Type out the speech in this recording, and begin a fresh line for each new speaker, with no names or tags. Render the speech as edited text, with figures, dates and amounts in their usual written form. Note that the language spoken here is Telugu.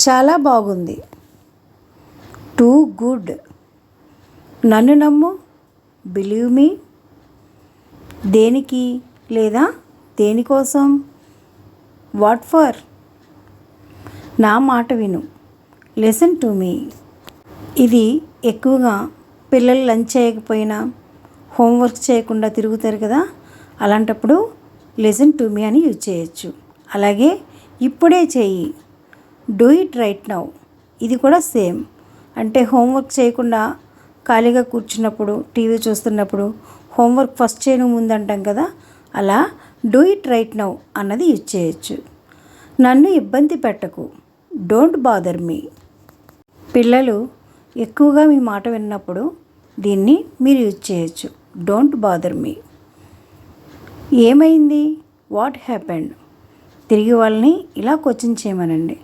చాలా బాగుంది. Too good. నన్ను నమ్ము. Believe me. దేనికి లేదా దేనికోసం. What for. నా మాట విను. Listen to me. ఇది ఎక్కువగా పిల్లలు లంచ్ చేయకపోయినా హోంవర్క్ చేయకుండా తిరుగుతారు కదా, అలాంటప్పుడు లిసన్ టు మీ అని యూజ్ చేయొచ్చు. అలాగే ఇప్పుడే చెయ్యి. Do it right now. ఇది కూడా సేమ్. అంటే హోంవర్క్ చేయకుండా ఖాళీగా కూర్చున్నప్పుడు టీవీ చూస్తున్నప్పుడు హోంవర్క్ ఫస్ట్ చేయను ముందు అంటాం కదా, అలా డూ ఇట్ రైట్ నౌ అన్నది యూజ్ చేయొచ్చు. నన్ను ఇబ్బంది పెట్టకు. Don't bother me. పిల్లలు ఎక్కువగా మీ మాట విన్నప్పుడు దీన్ని మీరు యూజ్ చేయొచ్చు. Don't bother me. ఏమైంది. What happened. తిరిగి వాళ్ళని ఇలా క్వశ్చన్ చేయమనండి.